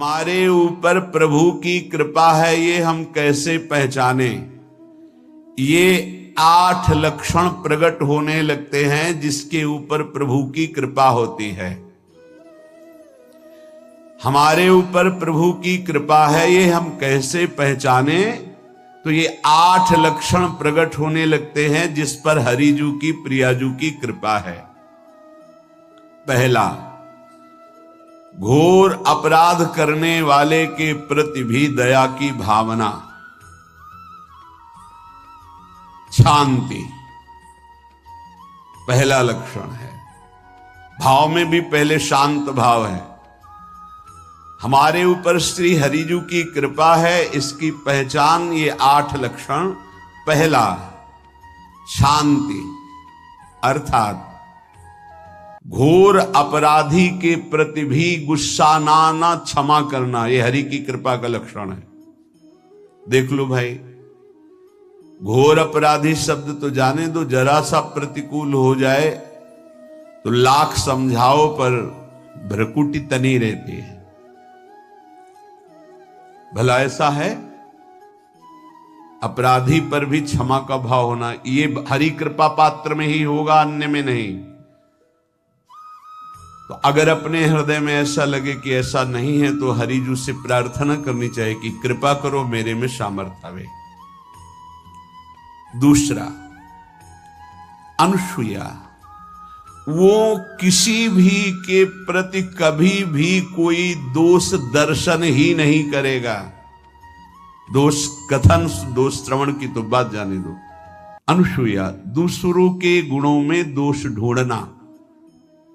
हमारे ऊपर प्रभु की कृपा है ये हम कैसे पहचाने। ये 8 लक्षण प्रकट होने लगते हैं जिसके ऊपर प्रभु की कृपा होती है। हमारे ऊपर प्रभु की कृपा है ये हम कैसे पहचाने, तो ये 8 लक्षण प्रकट होने लगते हैं जिस पर हरिजू की प्रियाजू की कृपा है। पहला, घोर अपराध करने वाले के प्रति भी दया की भावना, शांति पहला लक्षण है। भाव में भी पहले शांत भाव है। हमारे ऊपर श्री हरिजू की कृपा है, इसकी पहचान ये 8 लक्षण। पहला, शांति, अर्थात घोर अपराधी के प्रति भी गुस्सा ना क्षमा करना, यह हरि की कृपा का लक्षण है। देख लो भाई, घोर अपराधी शब्द तो जाने दो, जरा सा प्रतिकूल हो जाए तो लाख समझाओ पर भ्रकुटी तनी रहती है। भला ऐसा है? अपराधी पर भी क्षमा का भाव होना, ये हरि कृपा पात्र में ही होगा, अन्य में नहीं। तो अगर अपने हृदय में ऐसा लगे कि ऐसा नहीं है तो हरिजू से प्रार्थना करनी चाहिए कि कृपा करो, मेरे में सामर्थ्य आवे। दूसरा, अनुसूया, वो किसी भी के प्रति कभी भी कोई दोष दर्शन ही नहीं करेगा। दोष कथन, दोष श्रवण की तो बात जाने दो। अनुसूया, दूसरों के गुणों में दोष ढूंढना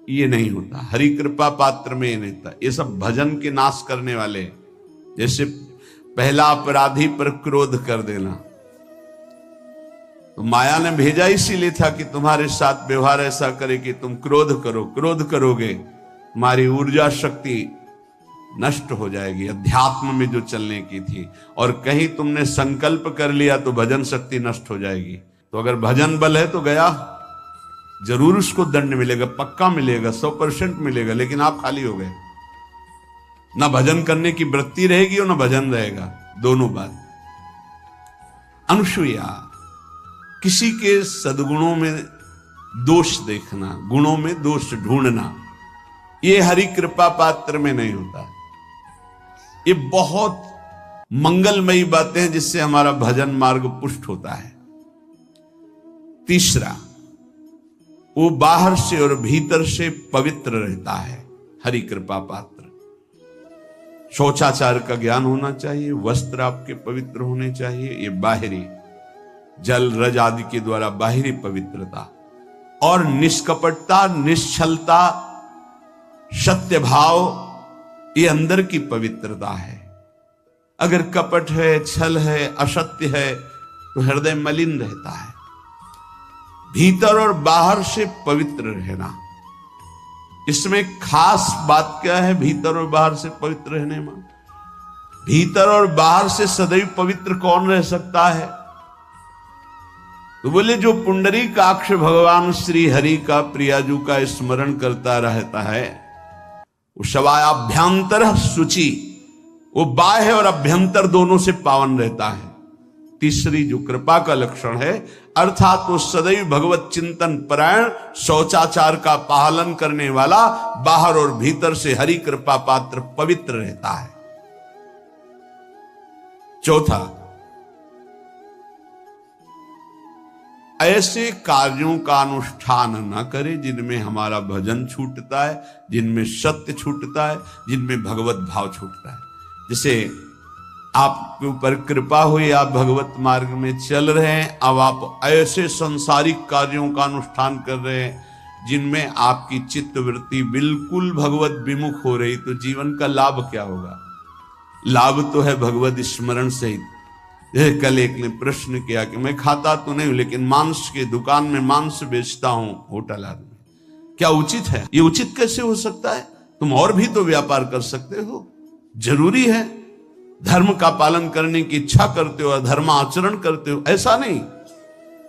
ये नहीं होता। हरि कृपा पात्र में ये नहीं होता। ये सब भजन के नाश करने वाले, जैसे पहला अपराधी पर क्रोध कर देना, तो माया ने भेजा इसीलिए था कि तुम्हारे साथ व्यवहार ऐसा करे कि तुम क्रोध करो। क्रोध करोगे तुम्हारी ऊर्जा शक्ति नष्ट हो जाएगी, अध्यात्म में जो चलने की थी। और कहीं तुमने संकल्प कर लिया तो भजन शक्ति नष्ट हो जाएगी। तो अगर भजन बल है तो गया, जरूर उसको दंड मिलेगा, पक्का मिलेगा, 100% मिलेगा, लेकिन आप खाली हो गए। ना भजन करने की वृत्ति रहेगी और ना भजन रहेगा, दोनों बात। अनुसूया, किसी के सद्गुणों में दोष देखना, गुणों में दोष ढूंढना, ये हरि कृपा पात्र में नहीं होता। ये बहुत मंगलमयी बातें हैं जिससे हमारा भजन मार्ग पुष्ट होता है। तीसरा, वो बाहर से और भीतर से पवित्र रहता है, हरि कृपा पात्र। शौचाचार का ज्ञान होना चाहिए, वस्त्र आपके पवित्र होने चाहिए, ये बाहरी जल रज आदि के द्वारा बाहरी पवित्रता। और निष्कपटता, निश्चलता, सत्य भाव, ये अंदर की पवित्रता है। अगर कपट है, छल है, असत्य है तो हृदय मलिन रहता है। भीतर और बाहर से पवित्र रहना, इसमें खास बात क्या है? भीतर और बाहर से पवित्र रहने में, भीतर और बाहर से सदैव पवित्र कौन रह सकता है? तो बोले जो पुंडरीकाक्ष भगवान श्री हरि का प्रियाजू का स्मरण करता रहता है, वो शवायाभ्यंतर शुचि, वो बाह्य और अभ्यंतर दोनों से पावन रहता है। तीसरी जो कृपा का लक्षण है, अर्थात वो सदैव भगवत चिंतन परायण, शौचाचार का पालन करने वाला, बाहर और भीतर से हरि कृपा पात्र पवित्र रहता है। चौथा, ऐसे कार्यों का अनुष्ठान न करे जिनमें हमारा भजन छूटता है, जिनमें सत्य छूटता है, जिनमें भगवत भाव छूटता है। जैसे आपके ऊपर कृपा हुई, आप भगवत मार्ग में चल रहे हैं, अब आप ऐसे संसारिक कार्यों का अनुष्ठान कर रहे हैं जिनमें आपकी चित्तवृत्ति बिल्कुल भगवत विमुख हो रही, तो जीवन का लाभ क्या होगा? लाभ तो है भगवत स्मरण सहित। जैसे कल एक ने प्रश्न किया कि मैं खाता तो नहीं हूं लेकिन मांस के दुकान में मांस बेचता हूं, होटल आदमी, क्या उचित है? ये उचित कैसे हो सकता है? तुम और भी तो व्यापार कर सकते हो। जरूरी है धर्म का पालन करने की इच्छा करते हो, धर्माचरण करते हो, ऐसा नहीं।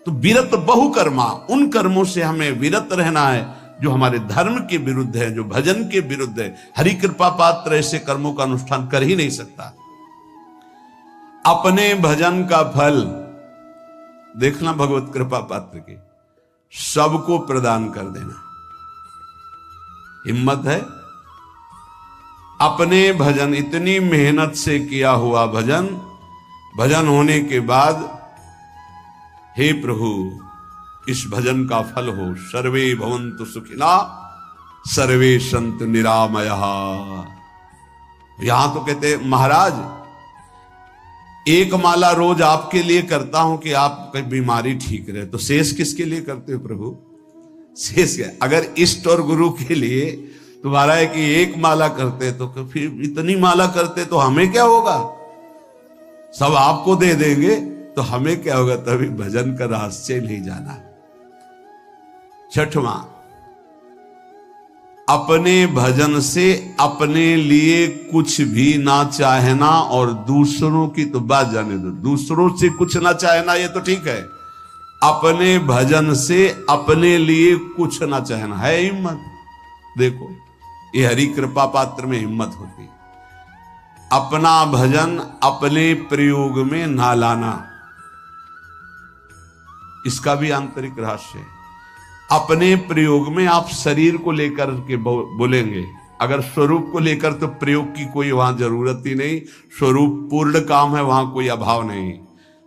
तो विरत बहु कर्मा, उन कर्मों से हमें विरत रहना है जो हमारे धर्म के विरुद्ध है, जो भजन के विरुद्ध है। हरि कृपा पात्र ऐसे कर्मों का अनुष्ठान कर ही नहीं सकता। अपने भजन का फल देखना भगवत कृपा पात्र के, सबको प्रदान कर देना। हिम्मत है? अपने भजन, इतनी मेहनत से किया हुआ भजन, भजन होने के बाद हे प्रभु इस भजन का फल हो, सर्वे भवन्तु सुखिना सर्वे सन्तु निरामयः। यहां तो कहते महाराज एक माला रोज आपके लिए करता हूं कि आपकी बीमारी ठीक रहे, तो शेष किसके लिए करते हो प्रभु? शेष क्या? अगर इष्ट और गुरु के लिए तुम्हारा है कि एक माला करते तो फिर इतनी माला करते तो हमें क्या होगा? सब आपको दे देंगे तो हमें क्या होगा? तभी भजन का रहस्य नहीं जाना। छठवां, अपने भजन से अपने लिए कुछ भी ना चाहना और दूसरों की तो बात जाने दो, दूसरों से कुछ ना चाहना ये तो ठीक है, अपने भजन से अपने लिए कुछ ना चाहना है हिम्मत। देखो ये हरि कृपा पात्र में हिम्मत होती है। अपना भजन अपने प्रयोग में ना लाना, इसका भी आंतरिक रहस्य है। अपने प्रयोग में आप शरीर को लेकर के बोलेंगे, अगर स्वरूप को लेकर तो प्रयोग की कोई वहां जरूरत ही नहीं, स्वरूप पूर्ण काम है, वहां कोई अभाव नहीं।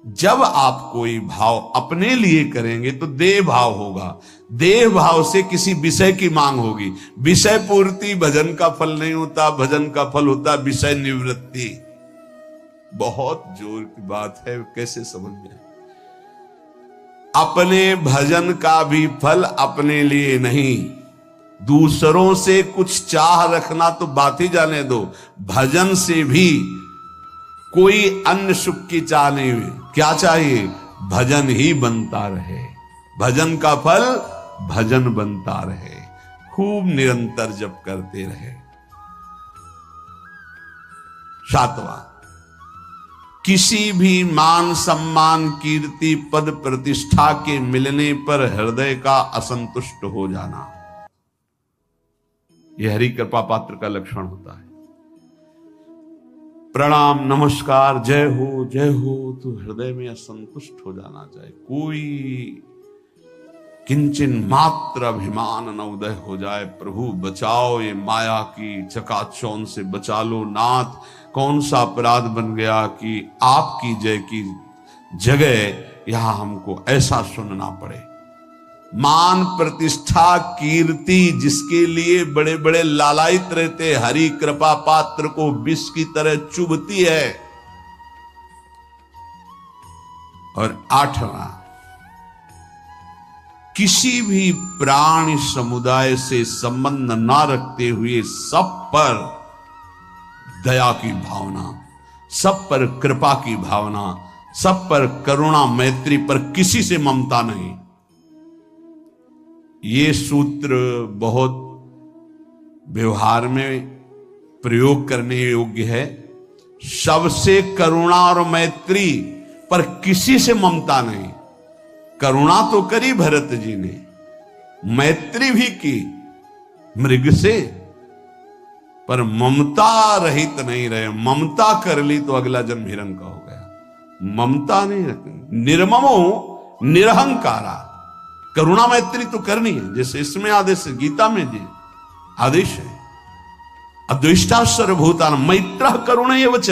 जब आप कोई भाव अपने लिए करेंगे तो देह भाव होगा, देह भाव से किसी विषय की मांग होगी। विषय पूर्ति भजन का फल नहीं होता, भजन का फल होता विषय निवृत्ति। बहुत जोर की बात है, कैसे समझ में? अपने भजन का भी फल अपने लिए नहीं, दूसरों से कुछ चाह रखना तो बात ही जाने दो, भजन से भी कोई अन्य सुख की चाह नहीं हुई। क्या चाहिए? भजन ही बनता रहे, भजन का फल भजन बनता रहे, खूब निरंतर जप करते रहे। सातवां, किसी भी मान सम्मान कीर्ति पद प्रतिष्ठा के मिलने पर हृदय का असंतुष्ट हो जाना, यह हरि कृपा पात्र का लक्षण होता है। प्रणाम नमस्कार जय हो तो हृदय में असंतुष्ट हो जाना चाहिए। कोई किंचन मात्र अभिमान न उदय हो जाए। प्रभु बचाओ, ये माया की चकाचौंध से बचा लो नाथ। कौन सा अपराध बन गया कि आपकी जय की जगह यहां हमको ऐसा सुनना पड़े। मान प्रतिष्ठा कीर्ति जिसके लिए बड़े बड़े लालायित रहते, हरि कृपा पात्र को विष की तरह चुभती है। और आठवां, किसी भी प्राणी समुदाय से संबंध ना रखते हुए सब पर दया की भावना, सब पर कृपा की भावना, सब पर करुणा मैत्री पर किसी से ममता नहीं। ये सूत्र बहुत व्यवहार में प्रयोग करने योग्य है। सबसे करुणा और मैत्री पर किसी से ममता नहीं। करुणा तो करी भरत जी ने, मैत्री भी की मृग से, पर ममता रहित नहीं रहे। ममता कर ली तो अगला जन्म हिरण का हो गया। ममता नहीं रखनी। निर्ममो निरहंकारा, करुणा मैत्री तो करनी है, जैसे इसमें आदेश गीता में जी आदेश है, अद्वेष्टा सर्वभूतान मैत्र करुण एवच,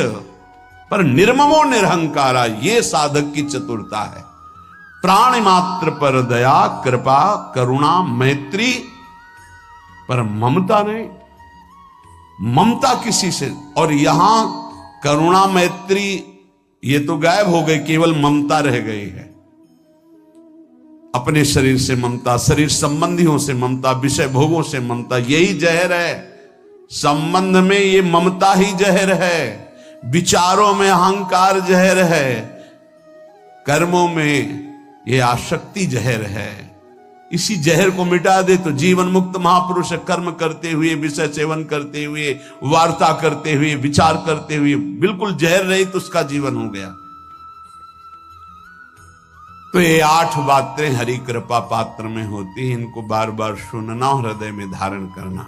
पर निर्ममो निरहंकारा, ये साधक की चतुरता है। प्राणी मात्र पर दया कृपा करुणा मैत्री, पर ममता नहीं। ममता किसी से, और यहां करुणा मैत्री ये तो गायब हो गई, केवल ममता रह गई है। अपने शरीर से ममता, शरीर संबंधियों से ममता, विषय भोगों से ममता, यही जहर है। संबंध में ये ममता ही जहर है, विचारों में अहंकार जहर है, कर्मों में ये आसक्ति जहर है। इसी जहर को मिटा दे तो जीवन मुक्त महापुरुष कर्म करते हुए, विषय सेवन करते हुए, वार्ता करते हुए, विचार करते हुए बिल्कुल जहर रहित उसका जीवन हो गया। तो ये 8 बातें हरि कृपा पात्र में होती हैं, इनको बार बार सुनना और हृदय में धारण करना।